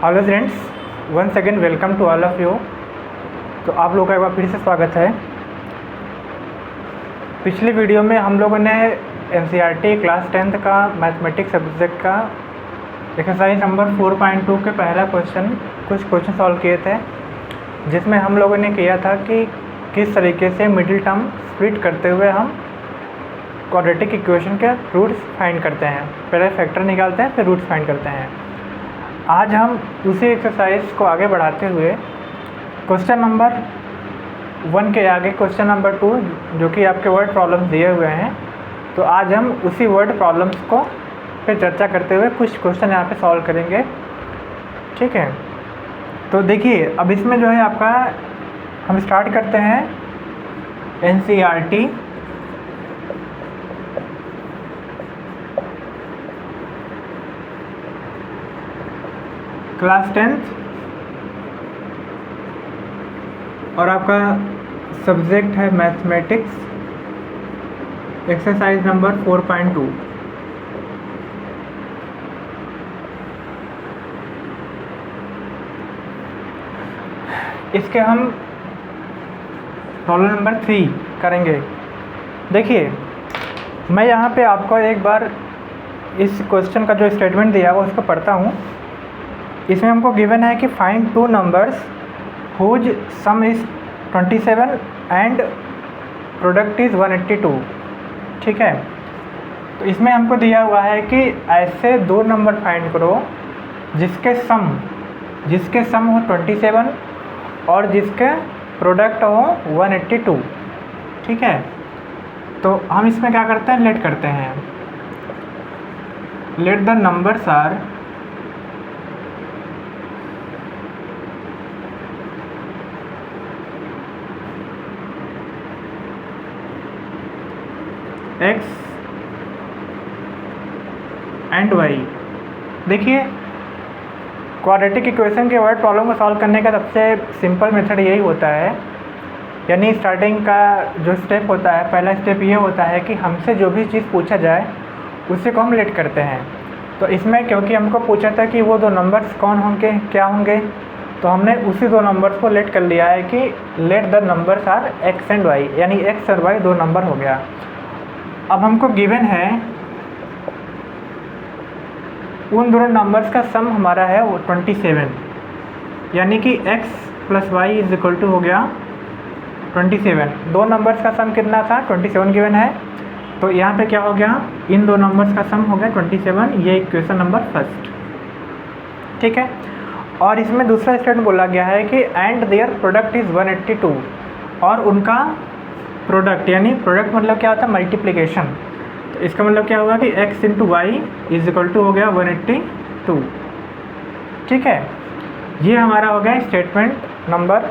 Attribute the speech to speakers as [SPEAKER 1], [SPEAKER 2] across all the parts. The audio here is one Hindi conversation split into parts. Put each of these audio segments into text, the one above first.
[SPEAKER 1] Hello friends, once again welcome to all of you. तो आप लोगों का एक बार फिर से स्वागत है। पिछली वीडियो में हम लोगों ने एनसीईआरटी क्लास 10th का मैथमेटिक्स सब्जेक्ट का एक्सरसाइज नंबर 4.2 के पहला कुछ क्वेश्चन सॉल्व किए थे, जिसमें हम लोगों ने किया था कि किस तरीके से मिडिल टर्म स्प्लिट करते हुए हम क्वाड्रेटिक इक्वेशन के रूट्स फाइंड करते हैं। पहले फैक्टर निकालते हैं, फिर रूट्स फाइंड करते हैं। आज हम उसी एक्सरसाइज को आगे बढ़ाते हुए क्वेश्चन नंबर 1 के आगे क्वेश्चन नंबर 2, जो कि आपके वर्ड प्रॉब्लम्स दिए हुए हैं, तो आज हम उसी वर्ड प्रॉब्लम्स को पे चर्चा करते हुए कुछ क्वेश्चन यहाँ पे सॉल्व करेंगे। ठीक है, तो देखिए अब इसमें जो है आपका हम स्टार्ट करते हैं एनसीईआरटी क्लास 10th और आपका सब्जेक्ट है मैथमेटिक्स, एक्सरसाइज नंबर 4.2। इसके हम प्रॉब्लम नंबर 3 करेंगे। देखिए मैं यहाँ पे आपको एक बार इस क्वेश्चन का जो स्टेटमेंट दिया है वो उसको पढ़ता हूँ। इसमें हमको गिवन है कि find two numbers whose sum is 27 and product is 182। ठीक है, तो इसमें हमको दिया हुआ है कि ऐसे दो नंबर फाइंड करो जिसके सम हो 27 और जिसके प्रोडक्ट हो 182। ठीक है, तो हम इसमें क्या करते हैं, लेट करते हैं। Let the numbers are x and y। देखिए क्वाड्रेटिक इक्वेशन के वर्ड प्रॉब्लम को सॉल्व करने का सबसे सिंपल मेथड यही होता है, यानी स्टार्टिंग का जो स्टेप होता है, पहला स्टेप ये होता है कि हमसे जो भी चीज़ पूछा जाए उसी को हम लेट करते हैं। तो इसमें क्योंकि हमको पूछा था कि वो दो नंबर्स कौन होंगे, क्या होंगे, तो हमने उसी दो नंबर्स को लेट कर लिया है कि let the numbers are x and y, यानी x और y दो नंबर हो गया। अब हमको गिवन है उन दोनों नंबर्स का सम हमारा है वो 27, यानी कि x plus y is equal to हो गया 27। दो नंबर्स का सम कितना था, 27 गिवन है, तो यहाँ पे क्या हो गया, इन दो नंबर्स का सम हो गया 27। ये इक्वेशन नंबर फर्स्ट। ठीक है, और इसमें दूसरा स्टेटमेंट बोला गया है कि एंड देयर प्रोडक्ट इज़ 182, और उनका प्रोडक्ट, यानी प्रोडक्ट मतलब क्या होता है, मल्टीप्लिकेशन। तो इसका मतलब क्या होगा कि x into y is equal to हो गया 182। ठीक है, ये हमारा हो गया स्टेटमेंट नंबर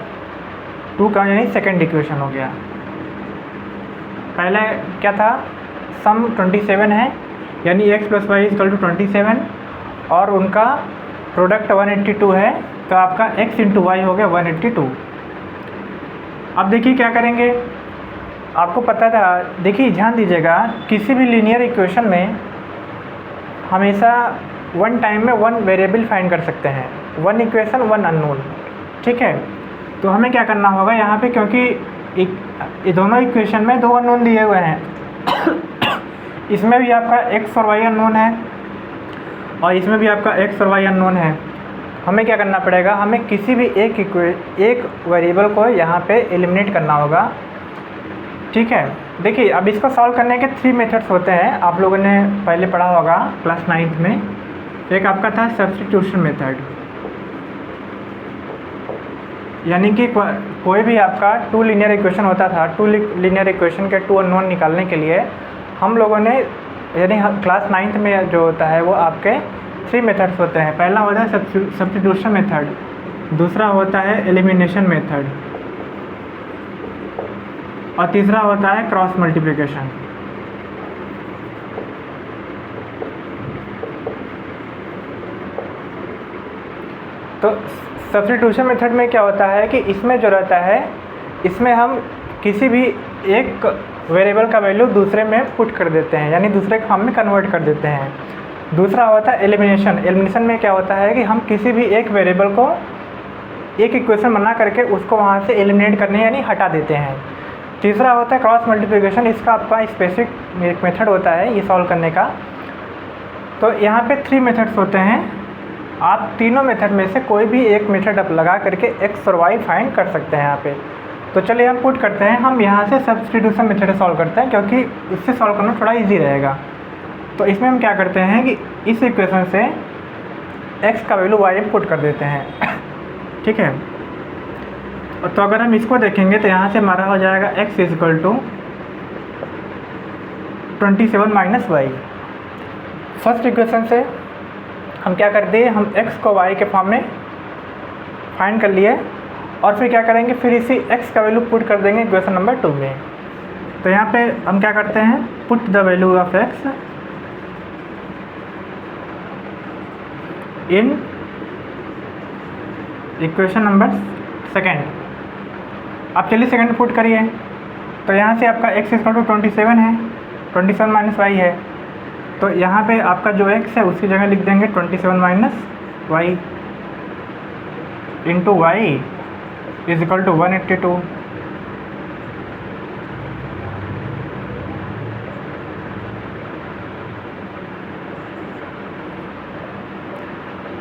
[SPEAKER 1] 2 का, यानी सेकंड इक्वेशन हो गया। पहला क्या था, सम 27 है, यानी x plus y is equal to 27, और उनका प्रोडक्ट 182 है, तो आपका x इंटू वाई हो गया 182। अब देखिए क्या करेंगे, आपको पता था, देखिए ध्यान दीजिएगा, किसी भी लीनियर इक्वेशन में हमेशा वन टाइम में वन वेरिएबल फाइंड कर सकते हैं, वन इक्वेशन वन अननोन। ठीक है, तो हमें क्या करना होगा यहाँ पे, क्योंकि दोनों इक्वेशन में दो अननोन दिए हुए हैं इसमें भी आपका x और y अननोन है और इसमें भी आपका x और y अननोन है। हमें क्या करना पड़ेगा, हमें किसी भी एक वेरिएबल को यहाँ पे एलिमिनेट करना होगा। ठीक है, देखिए अब इसको सॉल्व करने के 3 मेथड्स होते हैं, आप लोगों ने पहले पढ़ा होगा क्लास 9th में। एक आपका था सब्स्टिट्यूशन मेथड, यानी कि कोई भी आपका 2 लीनियर इक्वेशन होता था, 2 लीनियर इक्वेशन के 2 अननोन निकालने के लिए हम लोगों ने, यानी क्लास 9th में जो होता है वो आपके 3 मेथड्स होते हैं। पहला होता है सब्स्टिट्यूशन मेथड, दूसरा होता है एलिमिनेशन मेथड, और तीसरा होता है क्रॉस मल्टीप्लिकेशन। तो सब्स्टिट्यूशन मेथड में क्या होता है कि इसमें जो रहता है, इसमें हम किसी भी एक वेरिएबल का वैल्यू दूसरे में पुट कर देते हैं, यानी दूसरे फॉर्म में कन्वर्ट कर देते हैं। दूसरा होता है एलिमिनेशन। एलिमिनेशन में क्या होता है कि हम किसी भी एक वेरिएबल को एक इक्वेशन बना करके उसको वहाँ से एलिमिनेट करने यानी हटा देते हैं। तीसरा होता है क्रॉस मल्टीप्लिकेशन। इसका आपका स्पेसिफिक एक मेथड होता है ये सॉल्व करने का। तो यहाँ पे 3 मेथड्स होते हैं। आप तीनों मेथड में से कोई भी एक मेथड आप लगा करके एक्स और वाई फाइंड कर सकते हैं यहाँ पे। तो चलिए हम पुट करते हैं, हम यहाँ से सब्स्टिट्यूशन मेथड सॉल्व करते हैं क्योंकि इससे सॉल्व करना थोड़ा इजी रहेगा। तो इसमें हम क्या करते हैं कि इस इक्वेशन से x का वैल्यू y में पुट कर देते हैं। ठीक है, तो अगर हम इसको देखेंगे तो यहाँ से हमारा हो जाएगा x equal to 27 minus y. First equation से हम क्या कर दिए, हम x को y के फॉर्म में फाइंड कर लिए और फिर क्या करेंगे, फिर इसी x का वैल्यू पुट कर देंगे इक्वेशन नंबर 2 में। तो यहाँ पे हम क्या करते हैं, put the value of x in equation number second. आप चलिए सेकेंड पुट करिए। तो यहाँ से आपका x इक्वल टू 27 है, 27 माइनस वाई है। तो यहाँ पे आपका जो x है उसकी जगह लिख देंगे 27 minus y into y is equal to 182।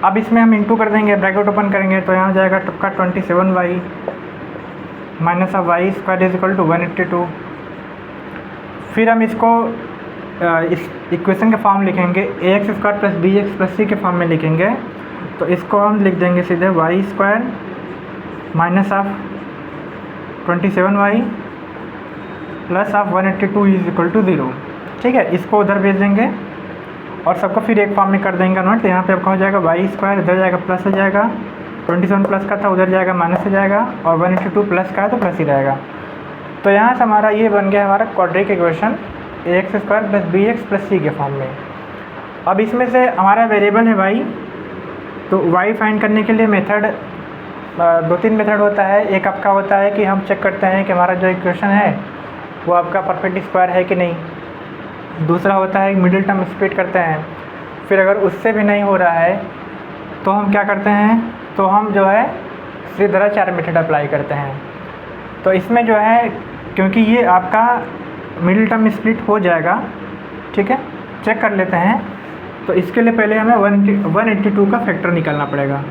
[SPEAKER 1] अब इसमें हम इंटू कर देंगे, ब्रैकेट ओपन करेंगे तो यहाँ हो जाएगा टक्का 27 y minus of y square is equal to 182। फिर हम इसको इस इक्वेशन के फॉर्म लिखेंगे, a x square plus b x plus c के फॉर्म में लिखेंगे। तो इसको हम लिख देंगे सीधे y square minus of 27 y plus of 182 is equal to 0। ठीक है, इसको उधर भेज देंगे और सबको फिर एक फॉर्म में कर देंगे कन्वर्ट। तो यहाँ पे आपका हो जाएगा वाई स्क्वायर, इधर जाएगा प्लस हो जाएगा, 27 प्लस का था उधर जाएगा माइनस हो जाएगा, और 182 प्लस का है तो प्लस ही रहेगा। तो यहाँ से हमारा ये बन गया हमारा quadratic equation a x square plus b x plus c के फॉर्म में। अब इसमें से हमारा वेरिएबल है वाई, तो वाई फाइंड करने के लिए मेथड 2-3 मेथड होता है। एक आपका होता है कि हम चेक करते हैं कि हमारा जो इक्वेशन है वो आपका परफेक्ट स्क्वायर है कि नहीं। दूसरा होता है मिडिल टर्म स्प्लिट करते हैं। फिर अगर उससे भी नहीं हो रहा है तो हम क्या करते हैं, तो हम जो है सीधा 4 मेथड अप्लाई करते हैं। तो इसमें जो है क्योंकि ये आपका मिडिल टर्म स्प्लिट हो जाएगा, ठीक है, चेक कर लेते हैं। तो इसके लिए पहले हमें 182 का फैक्टर निकालना पड़ेगा।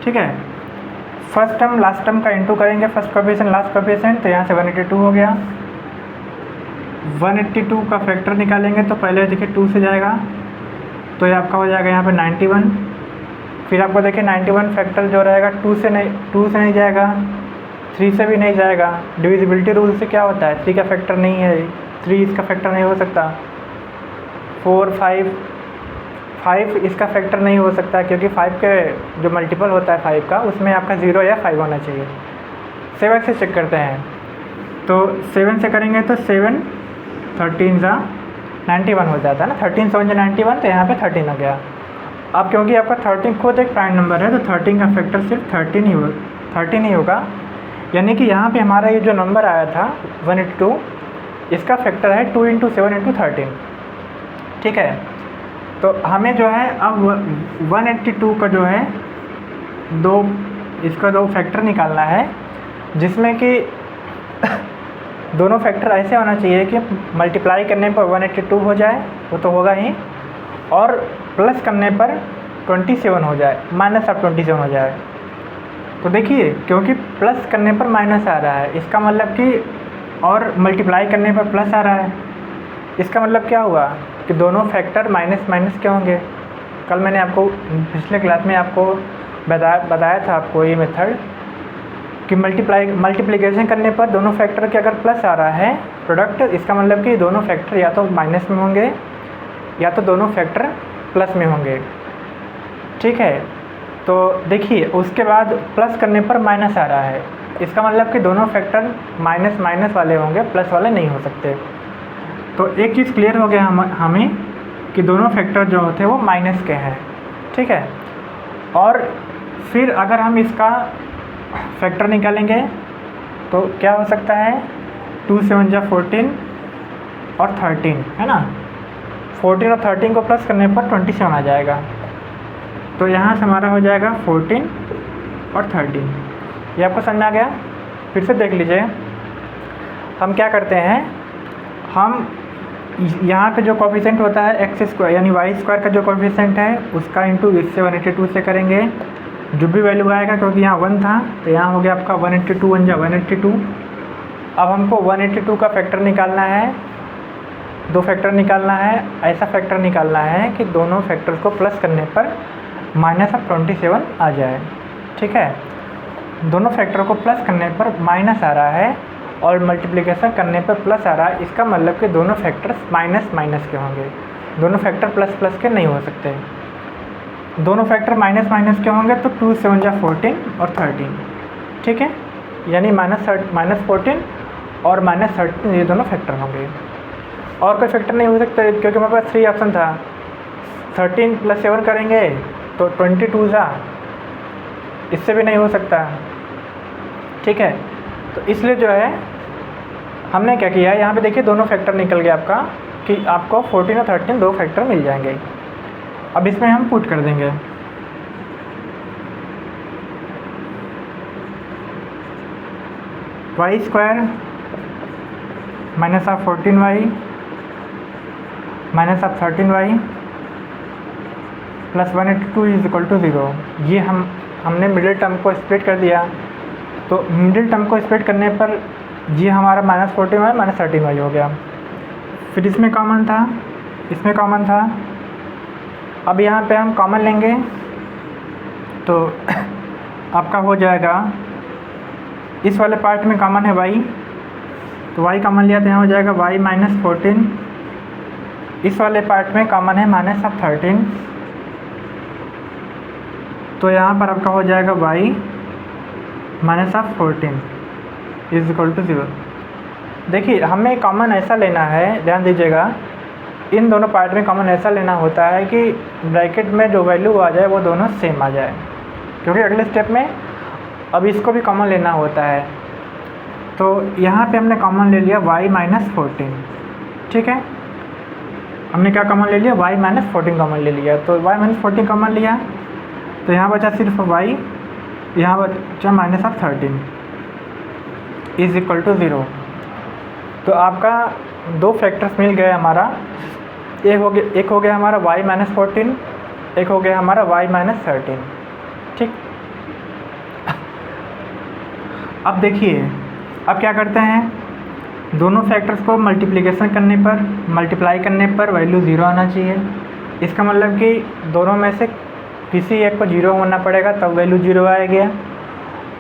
[SPEAKER 1] ठीक है, फर्स्ट टर्म लास्ट टर्म का इंटू करेंगे, फर्स्ट कोएफिशिएंट लास्ट कोएफिशिएंट। तो यहाँ से 182 हो गया। 182 का फैक्टर निकालेंगे तो पहले देखिए 2 से जाएगा तो ये आपका हो जाएगा यहाँ पे 91। फिर आपको देखिए 91 फैक्टर जो रहेगा 2 से नहीं जाएगा, 3 से भी नहीं जाएगा। डिविजिबिलिटी रूल से क्या होता है, 3 का फैक्टर नहीं है, 3 इसका फैक्टर नहीं हो सकता। 4, 5 इसका फैक्टर नहीं हो सकता क्योंकि 5 के जो मल्टीपल होता है 5 का उसमें आपका 0 या 5 होना चाहिए। 7 से चेक करते हैं, तो 7 से करेंगे तो 7 13 सा 91 हो जाता है ना, 13 7 91, तो यहाँ पे 13 हो गया। अब क्योंकि आपका 13 खुद एक प्राइम नंबर है तो 13 का फैक्टर सिर्फ 13 ही होगा। यानी कि यहाँ पे हमारा ये जो नंबर आया था 182 इसका फैक्टर है 2 × 7 × 13। ठीक है, तो हमें जो है अब 182 का जो है इसका दो फैक्टर निकालना है, जिसमें कि दोनों फैक्टर ऐसे होना चाहिए कि मल्टीप्लाई करने पर 182 हो जाए, वो तो होगा ही, और प्लस करने पर 27 हो जाए, माइनस ऑफ 27 हो जाए। तो देखिए क्योंकि प्लस करने पर माइनस आ रहा है, इसका मतलब कि, और मल्टीप्लाई करने पर प्लस आ रहा है, इसका मतलब क्या हुआ कि दोनों फैक्टर माइनस माइनस क्या होंगे। कल मैंने आपको पिछले क्लास में आपको बताया था आपको ये मेथड कि मल्टीप्लिकेशन करने पर दोनों फैक्टर के अगर प्लस आ रहा है प्रोडक्ट, इसका मतलब कि दोनों फैक्टर या तो माइनस में होंगे या तो दोनों फैक्टर प्लस में होंगे। ठीक है, तो देखिए उसके बाद प्लस करने पर माइनस आ रहा है, इसका मतलब कि दोनों फैक्टर माइनस माइनस वाले होंगे, प्लस वाले नहीं हो सकते। तो एक चीज़ क्लियर हो गया हमें कि दोनों फैक्टर जो होते हैं वो माइनस के हैं। ठीक है, और फिर अगर हम इसका फैक्टर निकालेंगे तो क्या हो सकता है, 2 7 14 और 13 है ना, 14 और 13 को प्लस करने पर 27 आ जाएगा। तो यहाँ से हमारा हो जाएगा 14 और 13। ये आपको समझ में आ गया? फिर से देख लीजिए, हम क्या करते हैं, हम यहाँ पे जो कोफिशिएंट होता है एक्स स्क्वायर यानी वाई स्क्वायर का जो कोफिशिएंट है उसका इंटू इससे 182 से करेंगे। जो भी वैल्यू आएगा, क्योंकि यहाँ 1 था तो यहाँ हो गया आपका 182 1 जा 182। अब हमको 182 का फैक्टर निकालना है, 2 फैक्टर निकालना है। ऐसा फैक्टर निकालना है कि दोनों फैक्टर्स को प्लस करने पर -27 आ जाए। ठीक है, दोनों फैक्टर को प्लस करने पर माइनस आ रहा है और मल्टीप्लिकेशन करने पर प्लस आ रहा है। इसका मतलब कि दोनों फैक्टर्स माइनस माइनस के होंगे, दोनों फैक्टर प्लस प्लस के नहीं हो सकते। दोनों फैक्टर माइनस माइनस के होंगे तो 2 7 जा 14 और 13। ठीक है, यानी -14 और -13 ये दोनों फैक्टर होंगे। और कोई फैक्टर नहीं हो सकता क्योंकि हमारे पास 3 ऑप्शन था। 13 + 7 करेंगे तो 22 जा, इससे भी नहीं हो सकता। ठीक है, तो इसलिए जो है हमने क्या किया है, यहाँ पे देखिए दोनों फैक्टर निकल गया आपका कि आपको 14 और 13 दो फैक्टर मिल जाएंगे। अब इसमें हम पुट कर देंगे वाई स्क्वायर -14y -13y + 182 = 0। ये हमने मिडिल टर्म को स्प्लिट कर दिया। तो मिडिल टर्म को स्प्लिट करने पर ये हमारा -14y -13y हो गया। फिर इसमें कॉमन था, इसमें कॉमन था। अब यहाँ पे हम कॉमन लेंगे तो आपका हो जाएगा, इस वाले पार्ट में कॉमन है y, तो y कॉमन लिया तो यहाँ हो जाएगा y -14। इस वाले पार्ट में कॉमन है -13, तो यहाँ पर आपका हो जाएगा y -14 = 0। देखिए हमें कॉमन ऐसा लेना है, ध्यान दीजिएगा, इन दोनों पार्ट में कॉमन ऐसा लेना होता है कि ब्रैकेट में जो वैल्यू आ जाए वो दोनों सेम आ जाए, क्योंकि अगले स्टेप में अब इसको भी कॉमन लेना होता है। तो यहाँ पे हमने कॉमन ले लिया y -14। ठीक है, हमने क्या कॉमन ले लिया, y -14 कॉमन ले लिया। तो y -14 कॉमन लिया तो यहाँ बचा सिर्फ y, यहाँ बचा -13 = 0। तो आपका दो फैक्टर्स मिल गए हमारा, एक हो गया हमारा y -14, एक हो गया हमारा y -13। ठीक, अब देखिए अब क्या करते हैं, दोनों फैक्टर्स को मल्टीप्लिकेशन करने पर, मल्टीप्लाई करने पर वैल्यू 0 आना चाहिए। इसका मतलब कि दोनों में से किसी एक को 0 होना पड़ेगा तब वैल्यू 0 आएगा,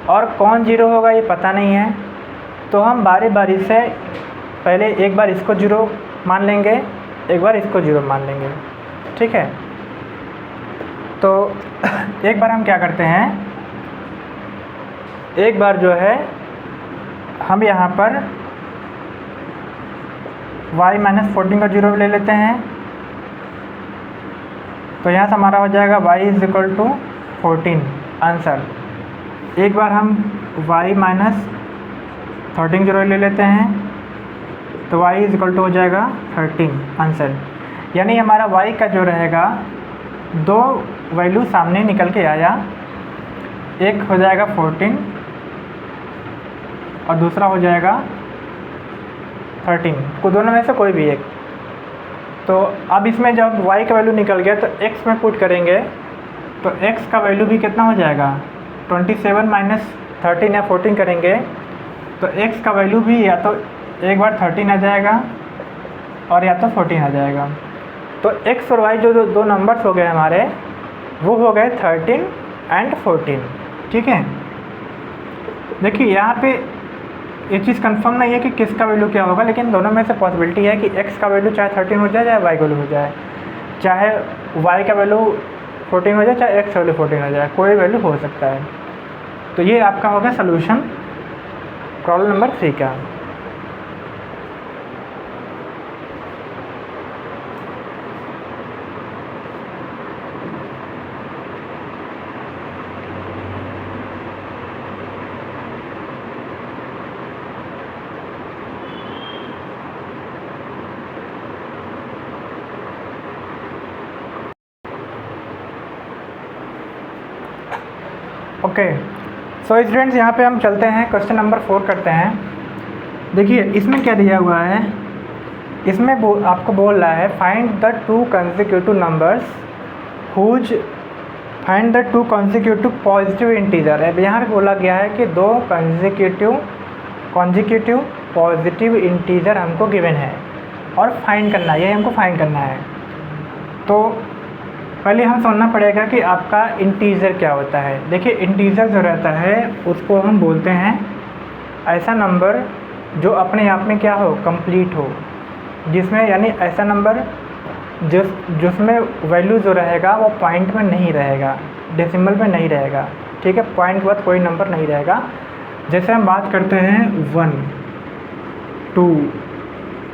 [SPEAKER 1] और कौन 0 होगा ये पता नहीं है। तो हम बारी बारी से पहले एक बार इसको 0 मान लेंगे, एक बार इसको 0 मान लेंगे। ठीक है, तो एक बार हम क्या करते हैं, एक बार जो है हम यहाँ पर y -14 का 0 ले लेते हैं। तो यहाँ से हमारा हो जाएगा y = 14 आंसर। एक बार हम y -13 0 ले लेते हैं तो y = हो जाएगा 13 आंसर। यानी हमारा y का जो रहेगा, दो वैल्यू सामने निकल के आया, एक हो जाएगा 14 और दूसरा हो जाएगा 13, को दोनों में से कोई भी एक। तो अब इसमें जब y का वैल्यू निकल गया तो x में पुट करेंगे तो x का वैल्यू भी कितना हो जाएगा, 27 - 13 या 14 करेंगे तो x का वैल्यू भी या तो एक बार 13 आ जाएगा और या तो 14 आ जाएगा। तो x और y जो दो नंबर्स हो गए हमारे, वो हो गए 13 और 14। ठीक है, देखिए यहाँ पे ये चीज़ कंफर्म नहीं है कि किसका वैल्यू क्या होगा, लेकिन दोनों में से पॉसिबिलिटी है कि x का वैल्यू चाहे 13 हो जाए, चाहे y का वैल्यू हो जाए, चाहे y का वैल्यू 14 हो जाए, चाहे x का वैल्यू 14 हो जाए, कोई वैल्यू हो सकता है। तो ये आपका होगा सलूशन प्रॉब्लम नंबर 3 का। ओके, सो स्टूडेंट्स यहाँ पे हम चलते हैं क्वेश्चन नंबर 4 करते हैं। देखिए इसमें क्या दिया हुआ है, इसमें आपको बोल रहा है find the two consecutive numbers whose find the two consecutive positive integer. अब यहाँ पे बोला गया है कि दो कॉन्जिक्यूटिव पॉजिटिव इंटीजर हमको गिवन है और फाइंड करना है, ये हमको फाइंड करना है। तो पहले हम समझना पड़ेगा कि आपका इंटीजर क्या होता है। देखिए इंटीजर जो रहता है उसको हम बोलते हैं ऐसा नंबर जो अपने आप में क्या हो, कंप्लीट हो, जिसमें यानी ऐसा नंबर जिसमें वैल्यू जो रहेगा वो पॉइंट में नहीं रहेगा, डेसिमल में नहीं रहेगा, ठीक है, पॉइंट के बाद कोई नंबर नहीं रहेगा। जैसे हम बात करते हैं 1 2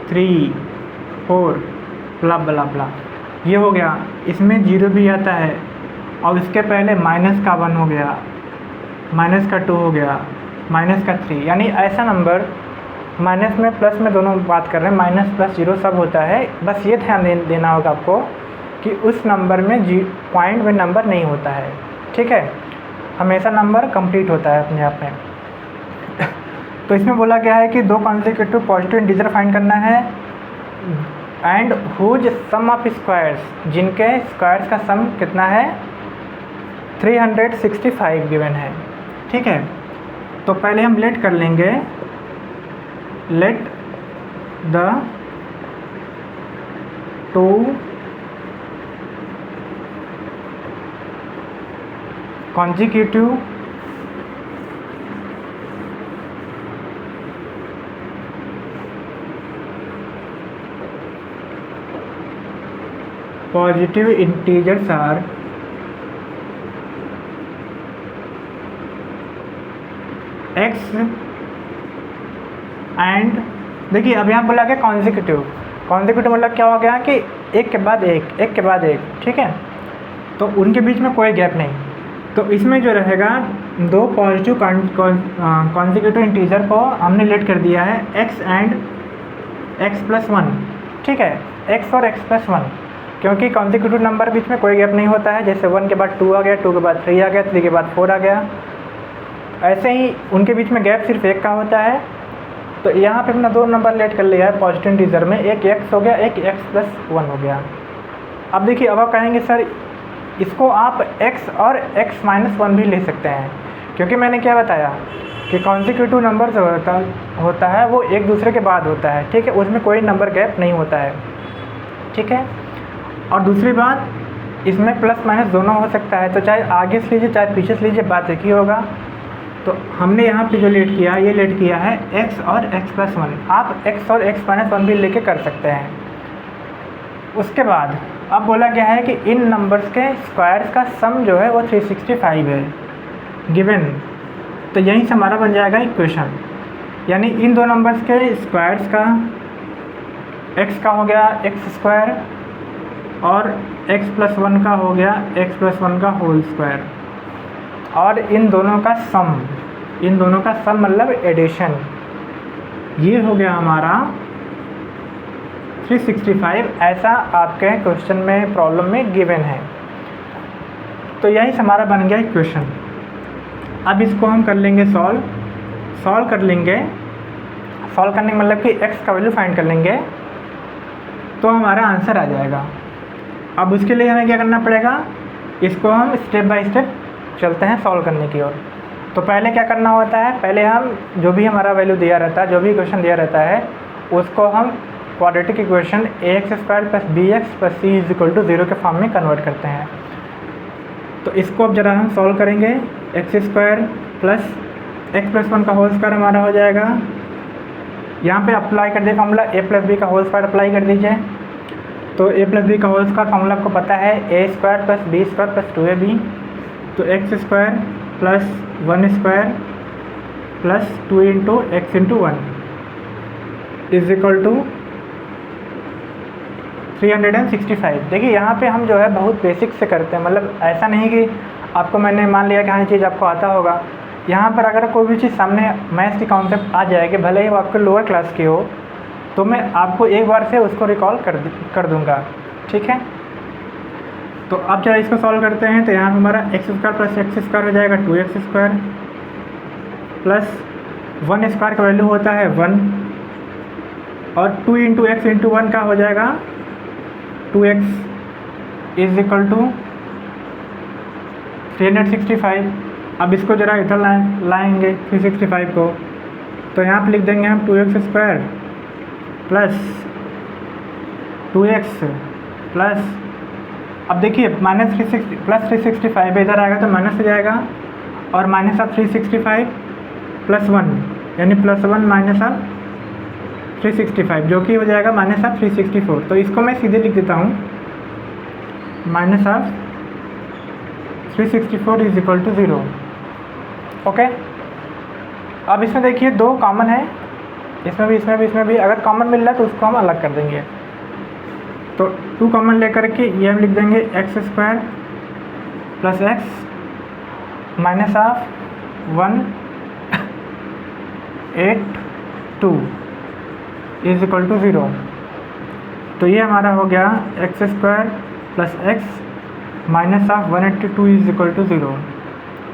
[SPEAKER 1] 3 4 ब्ला ब्ला ब्ला, ये हो गया, इसमें 0 भी आता है और इसके पहले माइनस का 1 हो गया, माइनस का 2 हो गया, माइनस का 3, यानी ऐसा नंबर माइनस में प्लस में दोनों बात कर रहे हैं, माइनस प्लस 0 सब होता है। बस ये ध्यान देना होगा आपको कि उस नंबर में पॉइंट में नंबर नहीं होता है, ठीक है, हमेशा नंबर कंप्लीट होता है अपने आप में। तो इसमें बोला गया है कि दो कॉन्सेक्यूटिव पॉजिटिव इंटीजर फाइंड करना है and whose sum of squares, जिनके स्क्वायर्स का सम कितना है 365 गिवन है, ठीक है। तो पहले हम लेट कर लेंगे, let the two consecutive positive integers are x and देखिए अब यहाँ बोला गया कॉन्जिक्यूटिव मतलब क्या हो गया कि एक के बाद एक, एक के बाद एक, ठीक है, तो उनके बीच में कोई गैप नहीं। तो इसमें जो रहेगा दो पॉजिटिव कॉन्जिक्यूटिव इंटीजर को हमने लेट कर दिया है x एंड x+1, ठीक है, x और x+1, क्योंकि कॉन्जिक्यूटिव नंबर बीच में कोई गैप नहीं होता है। जैसे 1 के बाद 2 आ गया, 2 के बाद 3 आ गया, 3 के बाद 4 आ गया, ऐसे ही उनके बीच में गैप सिर्फ एक का होता है। तो यहाँ पे अपना दो नंबर लेट कर लिया है पॉजिटिव इंटीजर में, एक x हो गया, एक x+1 हो गया। अब देखिए अब आप कहेंगे सर इसको आप x और x-1 भी ले सकते हैं, क्योंकि मैंने क्या बताया कि कॉन्जिक्यूटिव नंबर जो होता है वो एक दूसरे के बाद होता है, ठीक है, उसमें कोई नंबर गैप नहीं होता है, ठीक है। और दूसरी बात इसमें प्लस माइनस दोनों हो सकता है, तो चाहे आगे से लीजिए चाहे पीछे से लीजिए बात एक ही होगा। तो हमने यहाँ पे जो लेट किया ये लेट किया है x और x+1, आप x और x-1 भी लेके कर सकते हैं। उसके बाद अब बोला गया है कि इन नंबर्स के स्क्वायर्स का सम जो है वो 365 है गिवन। तो यहीं से हमारा बन जाएगा इक्वेशन, यानी इन दो नंबर्स के स्क्वायर्स का x का हो गया x² और x+1 का हो गया x+1 का होल स्क्वायर, और इन दोनों का सम मतलब एडिशन, ये हो गया हमारा 365। ऐसा आपके क्वेश्चन में प्रॉब्लम में गिवन है। तो यही से हमारा बन गया इक्वेशन। अब इसको हम कर लेंगे सॉल्व कर लेंगे, सॉल्व करने का मतलब कि x का वैल्यू फाइंड कर लेंगे तो हमारा आंसर आ जाएगा। अब उसके लिए हमें क्या करना पड़ेगा, इसको हम स्टेप बाय स्टेप चलते हैं सॉल्व करने की ओर। तो पहले क्या करना होता है, पहले हम जो भी हमारा वैल्यू दिया रहता है, जो भी इक्वेशन दिया रहता है, उसको हम quadratic equation ax² + bx + c = 0 के फॉर्म में कन्वर्ट करते हैं। तो इसको अब जरा हम सॉल्व करेंगे, x² + x+1 का होल स्क्वायर हमारा हो जाएगा। यहाँ पे अप्लाई कर दिए फॉर्मूला a + b का होल स्क्वायर अप्लाई कर दीजिए। तो a + b का होल स्क्वायर फॉर्मूला आपको पता है a² + b² + 2ab, तो x² + 1² + 2 × x × 1 = 365। देखिए यहाँ पे हम जो है बहुत बेसिक से करते हैं, मतलब ऐसा नहीं कि आपको मैंने मान लिया कि हाँ चीज़ आपको आता होगा। यहाँ पर अगर कोई भी चीज़ सामने मैथ्स की कॉन्सेप्ट आ जाएगी, भले ही वो आपके लोअर क्लास की हो, तो मैं आपको एक बार से उसको रिकॉल कर दूँगा, ठीक है। तो अब चलो इसको सॉल्व करते हैं। तो यहाँ पे हमारा x square plus x square हो जाएगा 2x स्क्वायर प्लस 1 स्क्वायर का वैल्यू होता है 1 और 2 इंटू एक्स इंटू 1 का हो जाएगा 2x इज इक्वल टू 365। अब इसको ज़रा इधर लाएंगे 365 को, तो यहाँ पे लिख देंगे हम 2x square plus 2x plus, अब देखिए माइनस 360 प्लस 365 इधर आएगा तो माइनस हो जाएगा और माइनस ऑफ 365 प्लस 1 यानी प्लस 1 माइनस ऑफ 365 जो कि हो जाएगा माइनस ऑफ 364। तो इसको मैं सीधे लिख देता हूँ minus of 364 is equal to 0। Okay, अब इसमें देखिए 2 कॉमन है, इसमें भी अगर कॉमन मिल रहा है तो उसको हम अलग कर देंगे। तो 2 कॉमन लेकर के ये हम लिख देंगे x square plus x minus of 182 is equal to 0। तो ये हमारा हो गया x square plus x minus of 182 is equal to 0।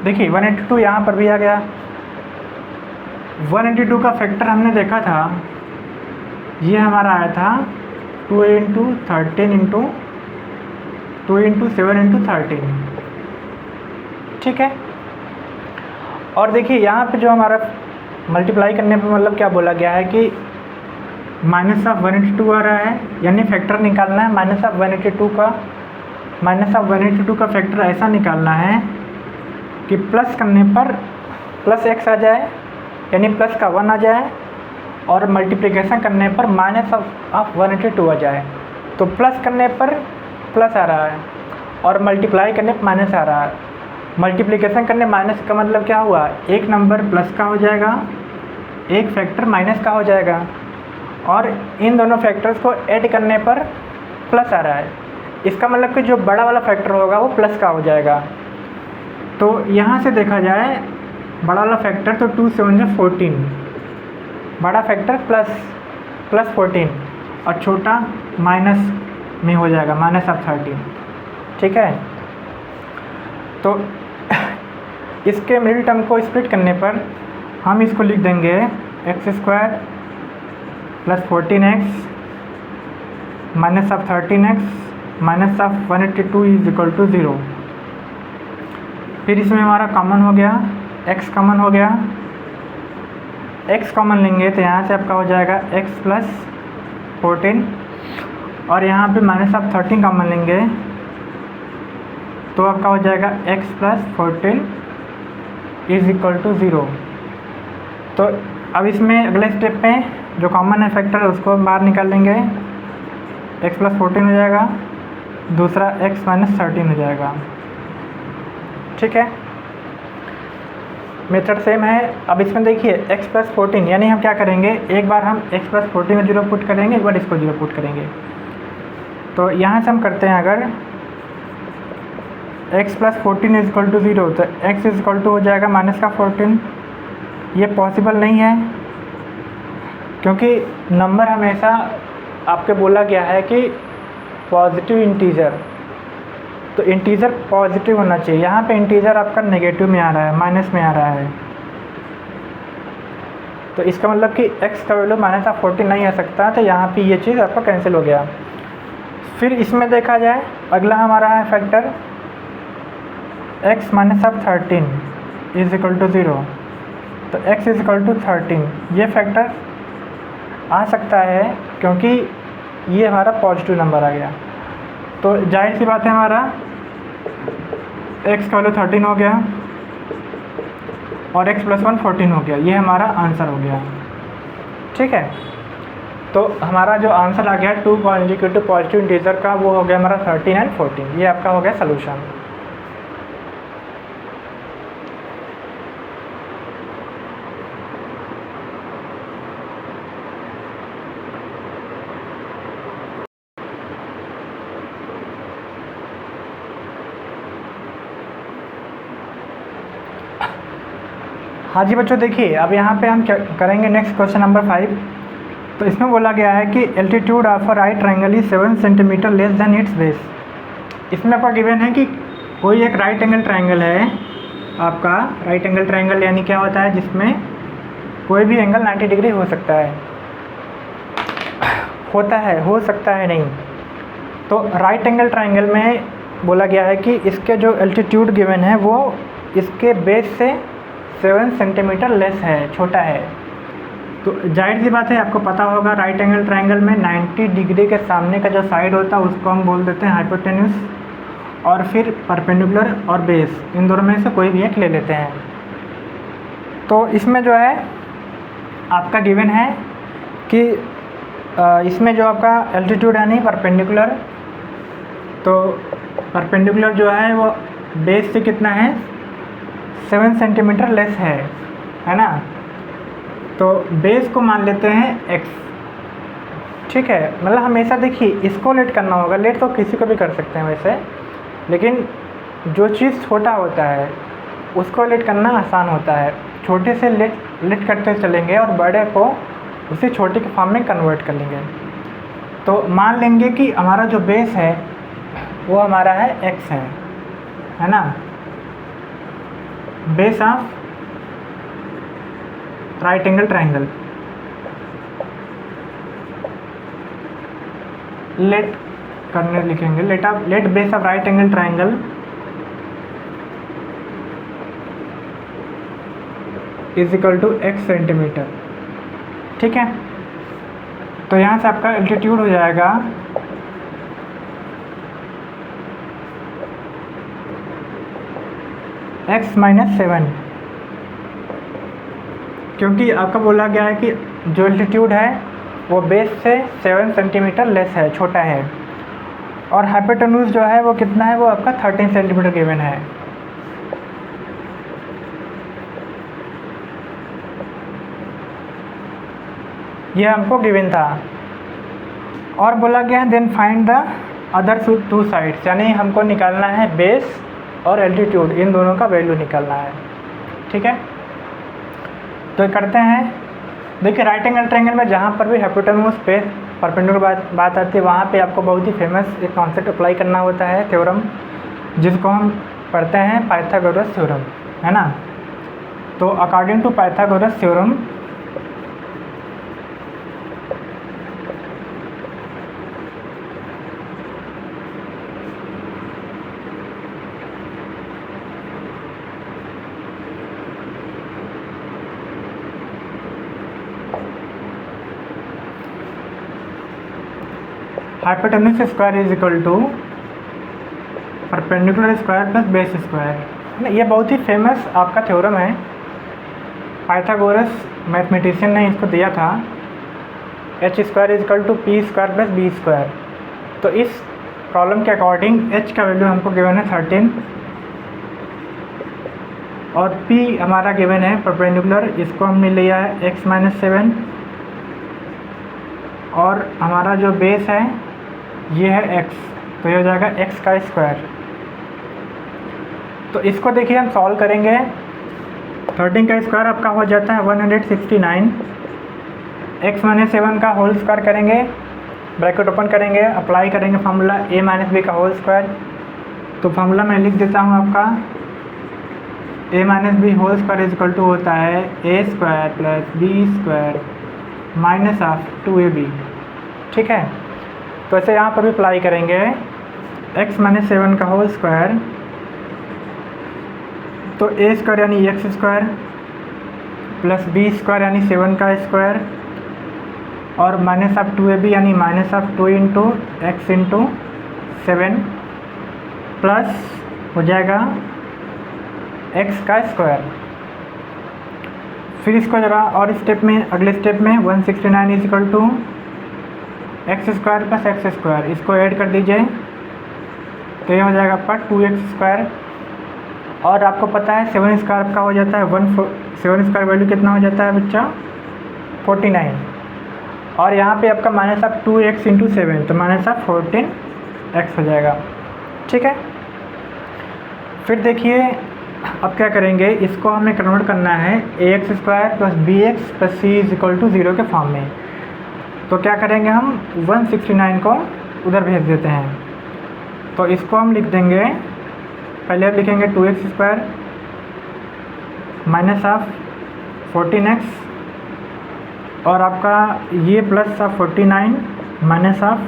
[SPEAKER 1] देखिए 182 यहाँ पर भी आ गया। 182 का फैक्टर हमने देखा था, ये हमारा आया था 2 इंटू 13 इंटू 2 इंटू 7 इंटू 13। ठीक है, और देखिए यहाँ पे जो हमारा मल्टीप्लाई करने पर मतलब क्या बोला गया है कि माइनस ऑफ 182 आ रहा है, यानी फैक्टर निकालना है माइनस ऑफ 182 का। माइनस ऑफ 182 का फैक्टर ऐसा निकालना है कि प्लस करने पर प्लस एक्स आ जाए यानी प्लस का 1 आ जाए, और मल्टीप्लिकेशन करने पर माइनस ऑफ 182 आ जाए। तो प्लस करने पर प्लस आ रहा है और मल्टीप्लाई करने पर माइनस आ रहा है। मल्टीप्लिकेशन करने माइनस का मतलब क्या हुआ, एक नंबर प्लस का हो जाएगा, एक फैक्टर माइनस का हो जाएगा, और इन दोनों फैक्टर्स को ऐड करने पर प्लस आ रहा है। इसका मतलब कि जो बड़ा वाला फैक्टर होगा वो प्लस का हो जाएगा। तो यहाँ से देखा जाए बड़ा वाला फैक्टर तो 2 7 14, बड़ा फैक्टर प्लस 14 और छोटा माइनस में हो जाएगा माइनस ऑफ 13। ठीक है, तो इसके मिडिल टर्म को स्प्लिट करने पर हम इसको लिख देंगे x square plus 14x minus of 13x minus of 182 is equal to 0। फिर इसमें हमारा कॉमन हो गया, x कॉमन हो गया, x कॉमन लेंगे तो यहाँ से आपका हो जाएगा x प्लस 14, और यहाँ पे माइनस ऑफ 13 कॉमन लेंगे तो आपका हो जाएगा x plus 14 is equal to 0। तो अब इसमें अगले स्टेप में जो कॉमन है फैक्टर उसको बाहर निकाल लेंगे, x प्लस 14 हो जाएगा, दूसरा x माइनस 13 हो जाएगा। ठीक है, मेथड सेम है। अब इसमें देखिए x प्लस 14 यानी हम क्या करेंगे, एक बार हम x प्लस 14 में 0 पुट करेंगे, एक बार इसको 0 पुट करेंगे। तो यहाँ से हम करते हैं, अगर x plus 14 is equal to 0 तो x इज इक्वल टू हो जाएगा माइनस का 14। ये पॉसिबल नहीं है क्योंकि नंबर हमेशा आपके बोला गया है कि पॉजिटिव इंटीजर, तो इंटीजर पॉजिटिव होना चाहिए। यहाँ पे इंटीजर आपका नेगेटिव में आ रहा है, माइनस में आ रहा है, तो इसका मतलब कि x का वैल्यू माइनस ऑफ 14 नहीं आ सकता। तो यहाँ पे ये चीज़ आपका कैंसिल हो गया। फिर इसमें देखा जाए अगला हमारा है factor x minus of 13 is equal to 0। तो x इज इक्वल टू 13, ये फैक्टर आ सकता है क्योंकि ये हमारा पॉजिटिव नंबर आ गया। तो जाहिर सी बात है हमारा x का वैल्यू 13 हो गया और x प्लस 1 14 हो गया, ये हमारा आंसर हो गया। ठीक है, तो हमारा जो आंसर आ गया 2 कॉन्जिक्यूटिव पॉजिटिव इंटीजर का वो हो गया हमारा 13 एंड 14, ये आपका हो गया सलूशन। हाँ जी बच्चों, देखिए अब यहाँ पे हम क्या करेंगे, नेक्स्ट क्वेश्चन नंबर 5। तो इसमें बोला गया है कि altitude of a right triangle is 7 centimetre less than it's base. इसमें आपका गिवन है कि कोई एक राइट एंगल ट्रायंगल है आपका। राइट एंगल ट्रायंगल यानी क्या होता है, जिसमें कोई भी एंगल 90 डिग्री हो सकता है, हो सकता है नहीं। तो राइट एंगल ट्रायंगल में बोला गया है कि इसके जो एल्टीट्यूड गिवन है वो इसके बेस से 7 सेंटीमीटर लेस है, छोटा है। तो जाहिर सी बात है, आपको पता होगा राइट एंगल ट्रायंगल में 90 डिग्री के सामने का जो साइड होता है उसको हम बोल देते हैं हाइपोटेन्यूस, और फिर परपेंडिकुलर और बेस, इन दोनों में से कोई भी एक ले लेते हैं। तो इसमें जो है आपका गिवन है कि इसमें जो आपका एल्टीट्यूड है नहीं परपेंडिकुलर, तो परपेंडिकुलर जो है वो बेस से कितना है, 7 सेंटीमीटर लेस है ना। तो बेस को मान लेते हैं x, ठीक है। मतलब हमेशा देखिए इसको लेट करना होगा, लेट तो किसी को भी कर सकते हैं वैसे, लेकिन जो चीज़ छोटा होता है उसको लेट करना आसान होता है। छोटे से लेट करते चलेंगे और बड़े को उसी छोटे के फॉर्म में कन्वर्ट कर लेंगे। तो मान लेंगे कि हमारा जो बेस है वो हमारा है x है ना, base of right angle triangle. Let करने लिखेंगे, let base of right angle triangle is equal to x centimetre, ठीक है। तो यहाँ से आपका एल्टीट्यूड हो जाएगा x माइनस 7, क्योंकि आपका बोला गया है कि जो एल्टीट्यूड है वो बेस से 7 सेंटीमीटर लेस है, छोटा है, और हाइपोटेन्यूज जो है वो कितना है, वो आपका 13 सेंटीमीटर गिवन है। ये हमको गिवन था। और बोला गया है then find the other 2 sides, यानी हमको निकालना है बेस और एल्टीट्यूड, इन दोनों का वैल्यू निकालना है, ठीक है। तो करते हैं। देखिए राइट एंगल ट्रायंगल में जहाँ पर भी हाइपोटेन्यूज पे परपेंडिकुलर बात आती है, वहाँ पे आपको बहुत ही फेमस एक कॉन्सेप्ट अप्लाई करना होता है, थ्योरम, जिसको हम पढ़ते हैं पाइथागोरस थ्योरम, है ना। तो according to Pythagoras theorem hypotenuse square is equal to perpendicular square plus base square. ये बहुत ही फेमस आपका थ्योरम है, पाइथागोरस मैथमेटिशियन ने इसको दिया था। h square is equal to p square plus b square. तो इस प्रॉब्लम के अकॉर्डिंग h का वैल्यू हमको गिवन है 13 और p हमारा गिवन है परपेंडिकुलर, इसको हमने लिया है x माइनस 7, और हमारा जो बेस है ये है x, तो ये हो जाएगा x का स्क्वायर। तो इसको देखिए हम सॉल्व करेंगे। 13 का स्क्वायर आपका हो जाता है 169, x माइनस 7 का होल स्क्वायर करेंगे, ब्रैकेट ओपन करेंगे, अप्लाई करेंगे फार्मूला a माइनस बी का होल स्क्वायर। तो फार्मूला मैं लिख देता हूँ आपका, a minus b whole square is equal to होता है a square plus b square minus of 2ab, ठीक है। तो ऐसे यहाँ पर भी अप्लाई करेंगे x माइनस 7 का होल स्क्वायर, तो a स्क्वायर यानी x square plus b square यानी 7 का स्क्वायर, और माइनस ऑफ 2ab यानी minus of 2 into x into 7 plus हो जाएगा x का स्क्वायर। फिर इसको जरा और स्टेप में, अगले स्टेप में 169 is equal to x square plus x square, इसको ऐड कर दीजिए, तो ये हो जाएगा आपका 2x स्क्वायर। और आपको पता है 7 स्क्वायर आपका हो जाता है 7 स्क्वायर वैल्यू कितना हो जाता है बच्चा, 49, और यहाँ पे आपका माइनस ऑफ 2x इंटू 7, तो माइनस ऑफ 14x हो जाएगा, ठीक है। फिर देखिए अब क्या करेंगे, इसको हमें कन्वर्ट करना है ax square plus b x plus c is equal to 0 के फॉर्म में। तो क्या करेंगे हम 169 को उधर भेज देते हैं, तो इसको हम लिख देंगे, पहले हम लिखेंगे 2x² माइनस ऑफ 14x और आपका ये plus of 49 minus of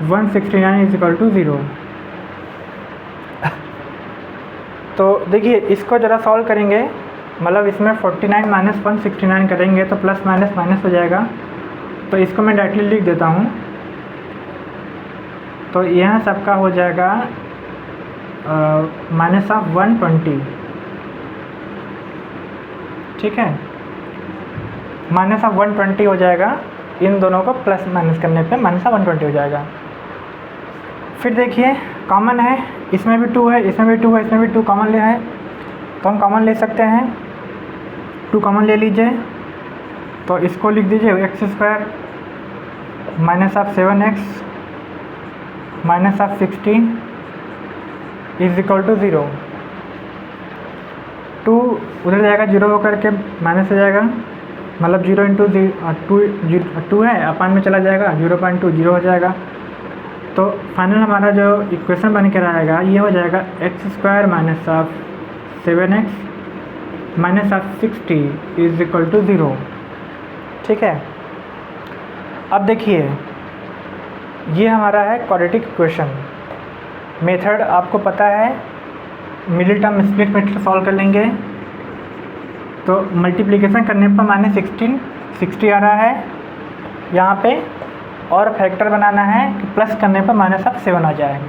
[SPEAKER 1] 169 is equal to 0। तो देखिए इसको ज़रा सॉल्व करेंगे, मतलब इसमें 49 माइनस 169 करेंगे तो प्लस माइनस माइनस हो जाएगा। तो इसको मैं डायरेक्टली लिख देता हूँ। तो यहाँ सबका हो जाएगा माइनस ऑफ 120, ठीक है, माइनस ऑफ 120 हो जाएगा। इन दोनों को प्लस माइनस करने पे माइनस ऑफ 120 हो जाएगा। फिर देखिए कॉमन है, इसमें भी 2 है, इसमें भी 2 है, इसमें भी 2 कॉमन ले है, तो हम कॉमन ले सकते हैं। 2 कॉमन ले लीजिए, तो इसको लिख दीजिए x² minus of 7x minus of 60 is equal to 0। 2 उधर जाएगा, 0 होकर के माइनस हो जाएगा, मतलब 0 इंटू 2 है, अपान में चला जाएगा, 0.2 0 हो जाएगा। तो फाइनल हमारा जो इक्वेशन बन के रहेगा ये हो जाएगा x² minus of 7x minus of 60 is equal to 0, ठीक है। अब देखिए ये हमारा है क्वाड्रेटिक इक्वेशन। मेथड आपको पता है, middle term split method solve कर लेंगे। तो मल्टीप्लिकेशन करने पर माइनस 60 आ रहा है यहाँ पे, और फैक्टर बनाना है कि प्लस करने पर माइनस ऑफ 7 आ जाए।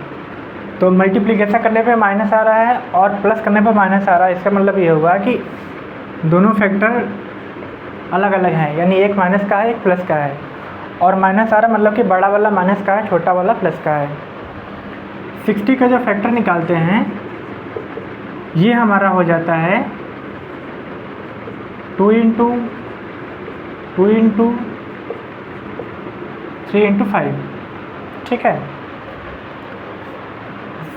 [SPEAKER 1] तो मल्टीप्लिकेशन करने पे माइनस आ रहा है और प्लस करने पर माइनस आ रहा है, इसका मतलब ये होगा कि दोनों फैक्टर अलग अलग हैं, यानी एक माइनस का है एक प्लस का है, और माइनस आ रहा है मतलब कि बड़ा वाला माइनस का है, छोटा वाला प्लस का है। 60 का जो फैक्टर निकालते हैं ये हमारा हो जाता है 2 इंटू 3 इंटू 5, ठीक है।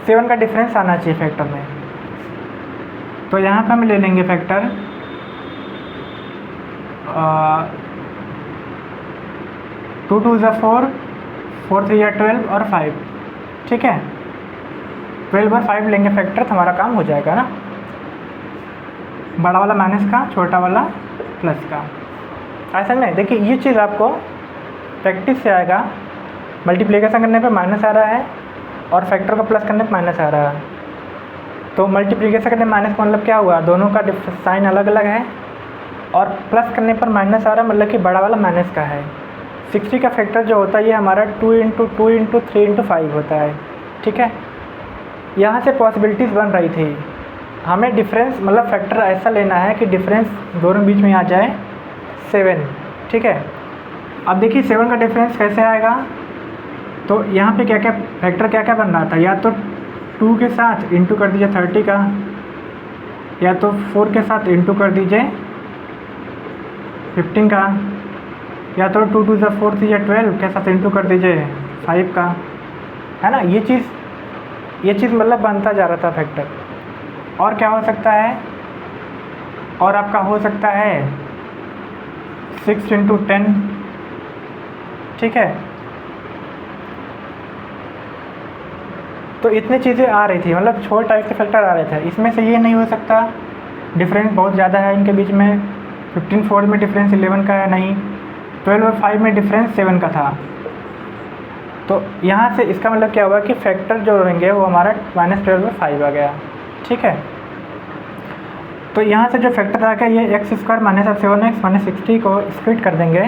[SPEAKER 1] 7 का डिफरेंस आना चाहिए फैक्टर में, तो यहाँ पर हम ले लेंगे फैक्टर 2 2 ज़ा 4, 4 3 ज़ा 12 और 5, ठीक है। 12 और 5 लेंगे फैक्टर तो हमारा काम हो जाएगा ना, बड़ा वाला माइनस का, छोटा वाला प्लस का। ऐसा नहीं, देखिए ये चीज़ आपको प्रैक्टिस से आएगा। मल्टीप्लिकेशन करने पे माइनस आ रहा है और फैक्टर को प्लस करने पे माइनस आ रहा है। तो मल्टीप्लिकेशन करने माइनस का मतलब क्या हुआ, दोनों का साइन अलग अलग है, और प्लस करने पर माइनस आ रहा है मतलब कि बड़ा वाला माइनस का है। 60 का फैक्टर जो होता है ये हमारा 2 इंटू 3 इंटू 5 होता है, ठीक है। यहाँ से पॉसिबिलिटीज़ बन रही थी, हमें डिफरेंस मतलब फैक्टर ऐसा लेना है कि डिफरेंस दोनों बीच में आ जाए 7, ठीक है। अब देखिए 7 का डिफरेंस कैसे आएगा, तो यहाँ पे क्या क्या फैक्टर क्या क्या बन रहा था, या तो 2 के साथ इंटू कर दीजिए 30 का, या तो 4 के साथ इंटू कर दीजिए 15 का, या तो 2 2 ज़ा 4 3 ज़ा 12 के साथ इंटू कर दीजिए 5 का, है ना। ये चीज़ मतलब बनता जा रहा था फैक्टर। और क्या हो सकता है, और आपका हो सकता है 6 इंटू 10, ठीक है। तो इतनी चीज़ें आ रही थी, मतलब छोटे टाइप के फैक्टर आ रहे थे। इसमें से ये नहीं हो सकता, डिफरेंस बहुत ज़्यादा है इनके बीच में। 15 4 में डिफरेंस 11 का है नहीं, 12 और 5 में डिफरेंस 7 का था। तो यहाँ से इसका मतलब क्या हुआ कि फैक्टर जो रहेंगे वो हमारा -12 और 5 आ गया, ठीक है। तो यहाँ से जो फैक्टर आ गया ये x² minus of 7x minus 60 को स्प्लिट कर देंगे,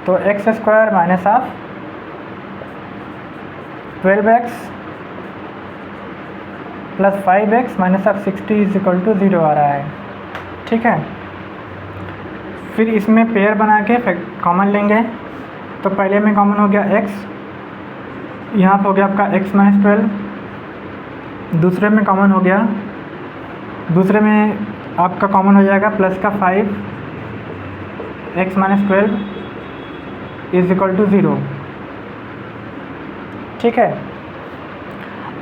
[SPEAKER 1] तो x² minus of 12x plus 5x minus of 60 is equal to 0 आ रहा है, ठीक है। फिर इसमें पेयर बना के कॉमन लेंगे, तो पहले में कॉमन हो गया x, यहाँ पर हो गया आपका x माइनस 12, दूसरे में कॉमन हो गया, दूसरे में आपका कॉमन हो जाएगा प्लस का 5 x minus 12 is equal to 0, ठीक है।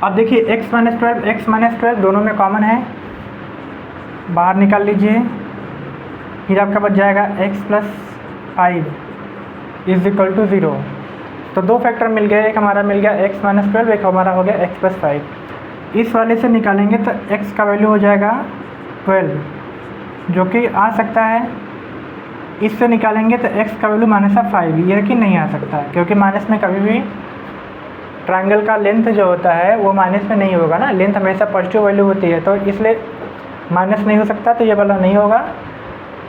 [SPEAKER 1] अब देखिए x माइनस 12 दोनों में कॉमन है, बाहर निकाल लीजिए, फिर आपका बच जाएगा x plus 5 is equal to 0। तो दो फैक्टर मिल गए, एक हमारा मिल गया x माइनस 12, एक हमारा हो गया x प्लस 5। इस वाले से निकालेंगे तो x का वैल्यू हो जाएगा 12, जो कि आ सकता है। इससे निकालेंगे तो x का वैल्यू -5, ये कि नहीं आ सकता, क्योंकि माइनस में कभी भी ट्रायंगल का लेंथ जो होता है वो माइनस में नहीं होगा ना, लेंथ हमेशा पॉजिटिव वैल्यू होती है, तो इसलिए माइनस नहीं हो सकता, तो ये वाला नहीं होगा।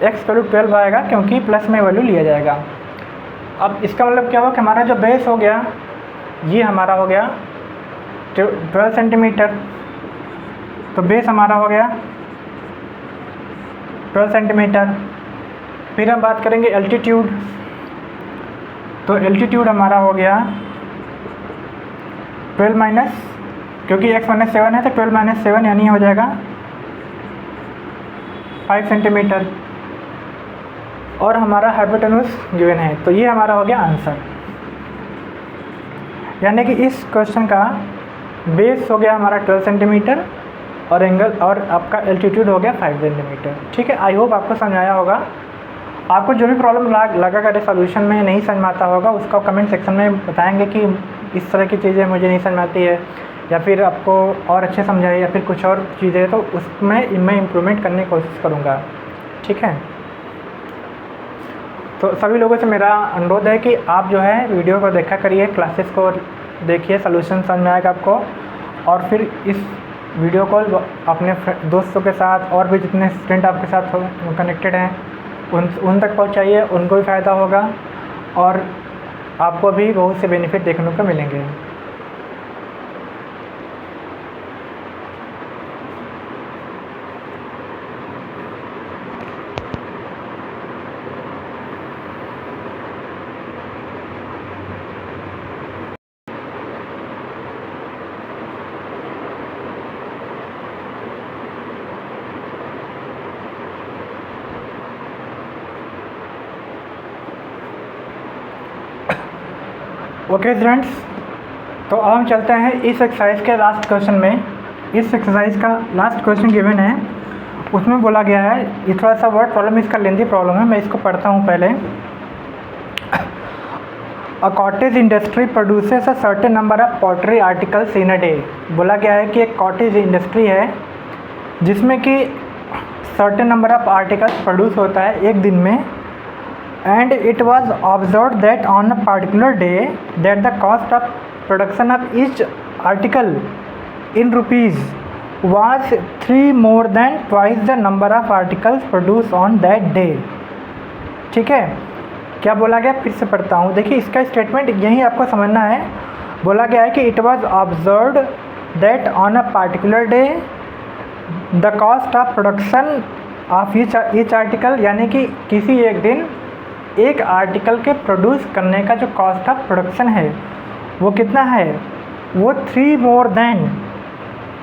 [SPEAKER 1] x का वैल्यू 12 आएगा क्योंकि प्लस में वैल्यू लिया जाएगा। अब इसका मतलब क्या हुआ कि हमारा जो बेस हो गया ये हमारा हो गया 12 सेंटीमीटर, तो बेस हमारा हो गया 12 सेंटीमीटर। फिर हम बात करेंगे एल्टीट्यूड, तो एल्टीट्यूड हमारा हो गया 12 माइनस, क्योंकि x माइनस 7 है तो 12 माइनस 7 यानी हो जाएगा 5 सेंटीमीटर, और हमारा हाइपोटेन्यूज गिवन है, तो ये हमारा हो गया आंसर। यानी कि इस क्वेश्चन का बेस हो गया हमारा 12 सेंटीमीटर और एंगल और आपका एल्टीट्यूड हो गया 5 सेंटीमीटर। ठीक है, आई होप आपको समझ आया होगा। आपको जो भी प्रॉब्लम लगा करे सॉल्यूशन में नहीं समझ में आता होगा, उसका कमेंट सेक्शन में बताएंगे कि इस तरह की चीज़ें मुझे नहीं समझ में आती है, या फिर आपको और अच्छे समझाए, या फिर कुछ और चीज़ें, तो उसमें मैं इम्प्रूवमेंट करने की कोशिश करूँगा। ठीक है, तो सभी लोगों से मेरा अनुरोध है कि आप जो है वीडियो को देखा करिए, क्लासेस को देखिए, सॉल्यूशन समझ में आएगा आपको, और फिर इस वीडियो को अपने दोस्तों के साथ और भी जितने स्टूडेंट आपके साथ कनेक्टेड हैं उन तक पहुंचाइए, उनको भी फ़ायदा होगा और आपको भी बहुत से बेनिफिट देखने को मिलेंगे। ओके स्टूडेंट्स, तो अब हम चलते हैं इस एक्सरसाइज के लास्ट क्वेश्चन में। इस एक्सरसाइज का लास्ट क्वेश्चन गिवन है, उसमें बोला गया है, ये थोड़ा सा वर्ड प्रॉब्लम, इसका लेंथी प्रॉब्लम है, मैं इसको पढ़ता हूँ पहले। A cottage industry produces a certain number of pottery articles in a day. बोला गया है कि एक कॉटेज इंडस्ट्री है जिसमें कि certain number of articles produce होता है एक दिन में, and it was observed that on a particular day that the cost of production of each article in rupees was 3 more than twice the number of articles produced on that day। ठीक है, क्या बोला गया, फिर से पढ़ता हूँ, देखिए इसका स्टेटमेंट यही आपको समझना है। बोला गया है कि it was observed that on a particular day the cost of production of each article, यानी कि किसी एक दिन एक आर्टिकल के प्रोड्यूस करने का जो कॉस्ट ऑफ प्रोडक्शन है वो कितना है, वो 3 more than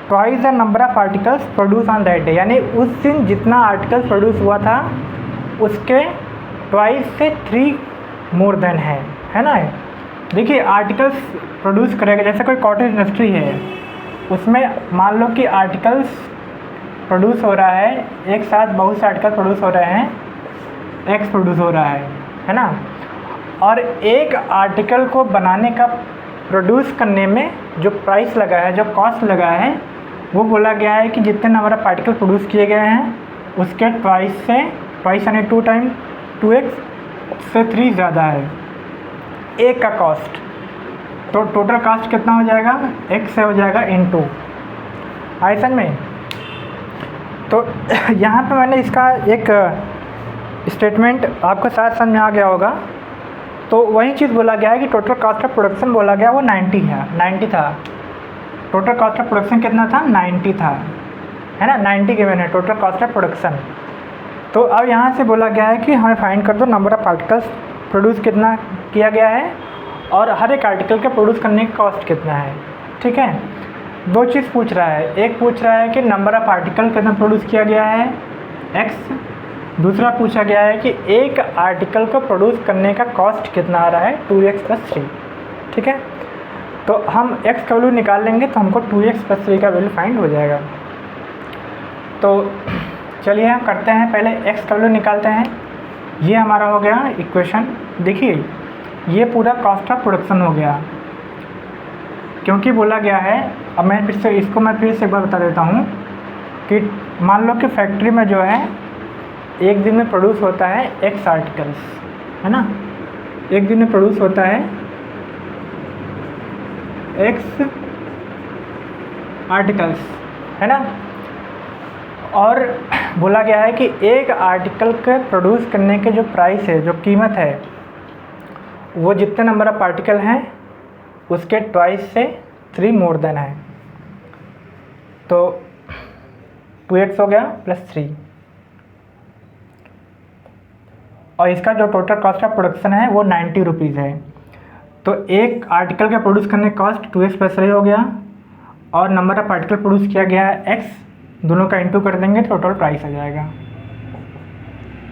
[SPEAKER 1] twice the number of articles produce on that day, यानी उस दिन जितना आर्टिकल प्रोड्यूस हुआ था उसके ट्वाइस से 3 मोर देन है ना। देखिए आर्टिकल्स प्रोड्यूस करेगा, जैसे कोई कॉटेज इंडस्ट्री है, उसमें मान लो कि आर्टिकल्स प्रोड्यूस हो रहा है, एक साथ बहुत से आर्टिकल प्रोड्यूस हो रहे हैं, एक्स प्रोड्यूस हो रहा है ना, और एक आर्टिकल को बनाने का प्रोड्यूस करने में जो प्राइस लगा है, जो कॉस्ट लगा है, वो बोला गया है कि जितने नंबर ऑफ आर्टिकल प्रोड्यूस किए गए हैं उसके ट्वाइस यानी 2 टाइम 2x से 3 ज़्यादा है एक का कॉस्ट। तो टोटल कॉस्ट कितना हो जाएगा, x से हो जाएगा इन 2। आई समझ में? तो यहाँ पे मैंने इसका एक स्टेटमेंट आपको शायद समझ में आ गया होगा। तो वही चीज़ बोला गया है कि टोटल कॉस्ट ऑफ प्रोडक्शन बोला गया वो 90 था। टोटल कॉस्ट ऑफ प्रोडक्शन कितना था, 90 था, है ना, 90 गिवन है टोटल कॉस्ट ऑफ प्रोडक्शन। तो अब यहाँ से बोला गया है कि हमें फाइंड कर दो नंबर ऑफ आर्टिकल्स प्रोड्यूस कितना किया गया है और हर एक आर्टिकल के प्रोड्यूस करने की कॉस्ट कितना है। ठीक है, 2 चीज़ पूछ रहा है, एक पूछ रहा है कि नंबर ऑफ आर्टिकल कितना प्रोड्यूस किया गया है x, दूसरा पूछा गया है कि एक आर्टिकल को प्रोड्यूस करने का कॉस्ट कितना आ रहा है, 2x + 3। ठीक है, तो हम x का वैल्यू निकाल लेंगे तो हमको 2x + 3 का वैल्यू फाइंड हो जाएगा। तो चलिए हम करते हैं, पहले x का वैल्यू निकालते हैं। ये हमारा हो गया इक्वेशन। देखिए ये पूरा कॉस्ट ऑफ प्रोडक्शन हो गया, क्योंकि बोला गया है, अब मैं फिर से एक बार बता देता हूँ कि मान लो कि फैक्ट्री में जो है एक दिन में प्रोड्यूस होता है एक्स आर्टिकल्स, है ना, एक दिन में प्रोड्यूस होता है एक्स आर्टिकल्स, है ना। और बोला गया है कि एक आर्टिकल के प्रोड्यूस करने के जो प्राइस है, जो कीमत है, वो जितने नंबर ऑफ आर्टिकल हैं उसके ट्वाइस से 3 मोर देन है। तो 2x हो गया प्लस 3, और इसका जो टोटल कॉस्ट ऑफ प्रोडक्शन है वो 90 रुपीज़ है। तो एक आर्टिकल का प्रोड्यूस करने का कॉस्ट 2x प्लस 3 हो गया, और नंबर ऑफ आर्टिकल प्रोड्यूस किया गया है x, दोनों का इंटू कर देंगे तो टोटल प्राइस आ जाएगा।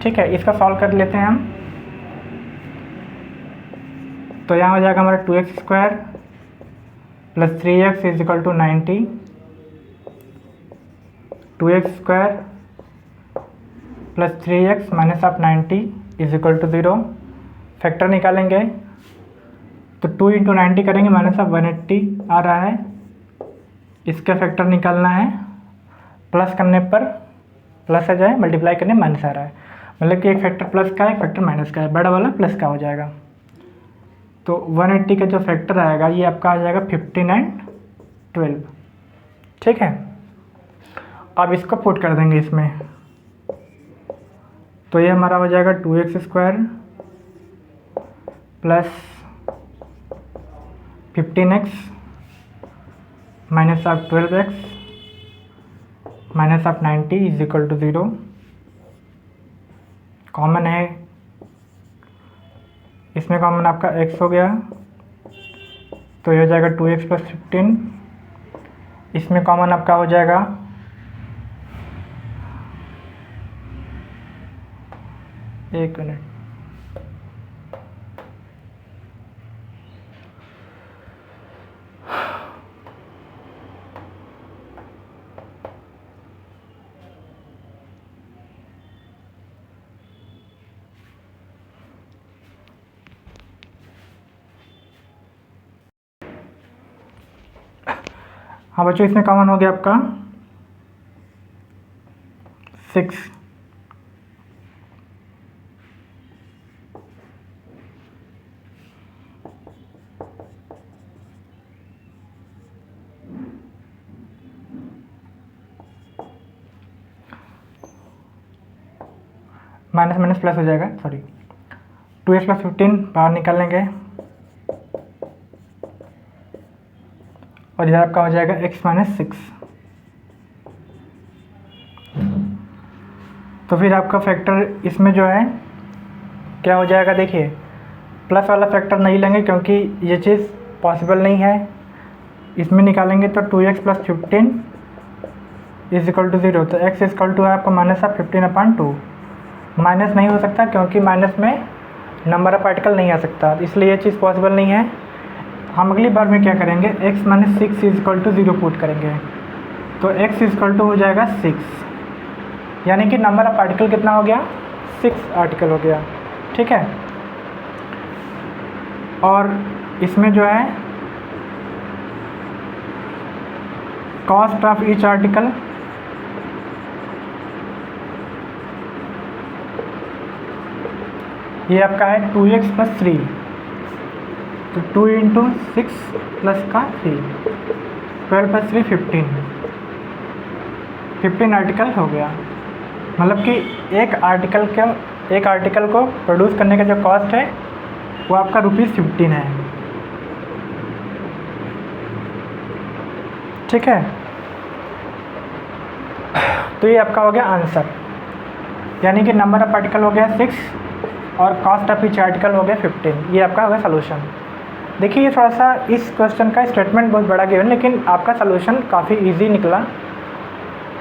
[SPEAKER 1] ठीक है, इसका सॉल्व कर लेते हैं हम। तो यहाँ हो जाएगा हमारा 2x square plus 3x is equal to 90, 2x square plus 3x minus of 90 is equal to 0। Factor निकालेंगे तो 2 इंटू 90 करेंगे, माइनस ऑफ 180 आ रहा है, इसका फैक्टर निकालना है, प्लस करने पर प्लस आ जाए, मल्टीप्लाई करने माइनस आ रहा है, मतलब कि एक फैक्टर प्लस का है, एक फैक्टर माइनस का है, बड़ा वाला प्लस का हो जाएगा। तो 180 का जो फैक्टर आएगा ये आपका आ जाएगा 15 एंड 12। ठीक है, अब इसको पुट कर देंगे इसमें, तो ये हमारा हो जाएगा 2x square plus 15x minus of 12x minus of 90 is equal to 0। Common है, इसमें कॉमन आपका x हो गया, तो ये हो जाएगा 2x प्लस 15, इसमें कॉमन आपका हो जाएगा एक मिनट, हाँ बच्चों, इसमें कॉमन हो गया आपका 6। माइनस माइनस प्लस हो जाएगा, सॉरी, 2x प्लस 15 बाहर निकाल लेंगे, और इधर आपका हो जाएगा x माइनस 6। तो फिर आपका फैक्टर इसमें जो है क्या हो जाएगा, देखिए प्लस वाला फैक्टर नहीं लेंगे क्योंकि ये चीज़ पॉसिबल नहीं है, इसमें निकालेंगे तो 2x plus 15 is equal to 0। तो x इक्वल टू है आपका माइनस ऑफ 15/2, माइनस नहीं हो सकता क्योंकि माइनस में नंबर ऑफ आर्टिकल नहीं आ सकता, इसलिए ये चीज़ पॉसिबल नहीं है। हम अगली बार में क्या करेंगे, x minus 6 is equal to 0 put करेंगे, तो x इक्वल टू हो जाएगा 6, यानी कि नंबर ऑफ आर्टिकल कितना हो गया, 6 आर्टिकल हो गया। ठीक है, और इसमें जो है कॉस्ट ऑफ ईच आर्टिकल ये आपका है 2x प्लस 3, तो 2 इंटू 6 प्लस का 3, 12 प्लस 3 15 आर्टिकल हो गया। मतलब कि एक आर्टिकल को प्रोड्यूस करने का जो कॉस्ट है वो आपका ₹15 है। ठीक है, तो ये आपका हो गया आंसर, यानी कि नंबर ऑफ आर्टिकल हो गया 6 और कॉस्ट ऑफ ईच आर्टिकल हो गया 15। ये आपका हो गया सोल्यूशन। देखिए ये थोड़ा सा इस क्वेश्चन का स्टेटमेंट बहुत बड़ा गिवन, लेकिन आपका सोल्यूशन काफ़ी इजी निकला।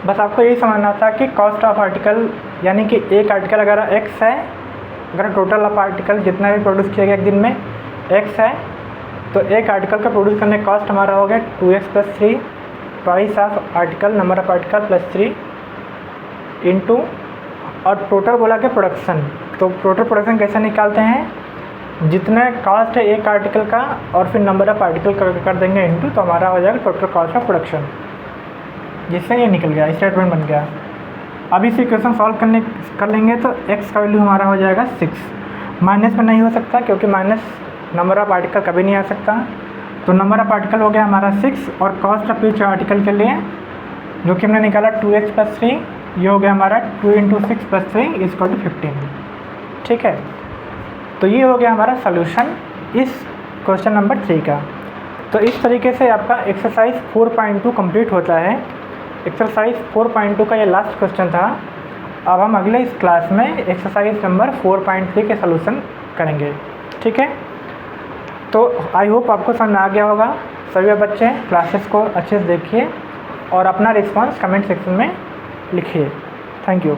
[SPEAKER 1] बस आपको यही समझना था कि कॉस्ट ऑफ आर्टिकल यानी कि एक आर्टिकल अगर x है, अगर टोटल ऑफ आर्टिकल जितना भी प्रोड्यूस किया गया एक दिन में x है, तो एक आर्टिकल का प्रोड्यूस करने का कॉस्ट हमारा हो गया 2x plus 3 price of article, number of article plus 3 into, और टोटल बोला कि प्रोडक्शन। तो टोटल प्रोडक्शन कैसे निकालते हैं, जितने कॉस्ट है एक आर्टिकल का और फिर नंबर ऑफ आर्टिकल कर देंगे इनटू, तो हमारा हो जाएगा टोटल कॉस्ट ऑफ प्रोडक्शन, जिससे ये निकल गया, स्टेटमेंट बन गया। अब इस इक्वेशन सॉल्व कर लेंगे तो x का वैल्यू हमारा हो जाएगा 6। माइनस में नहीं हो सकता क्योंकि माइनस नंबर ऑफ आर्टिकल कभी नहीं आ सकता, तो नंबर ऑफ आर्टिकल हो गया हमारा 6 और कॉस्ट ऑफ ईच आर्टिकल के लिए जो कि हमने निकाला 2x + 3, ये हो गया हमारा 2 × 6 + 3 = 15। ठीक है, तो ये हो गया हमारा सॉल्यूशन इस क्वेश्चन नंबर 3 का। तो इस तरीके से आपका एक्सरसाइज 4.2 कंप्लीट होता है। एक्सरसाइज 4.2 का ये लास्ट क्वेश्चन था। अब हम अगले इस क्लास में एक्सरसाइज नंबर 4.3 के सॉल्यूशन करेंगे। ठीक है, तो आई होप आपको समझ में आ गया होगा। सभी बच्चे क्लासेस को अच्छे से देखिए और अपना रिस्पांस कमेंट सेक्शन में लिखिए। Thank you.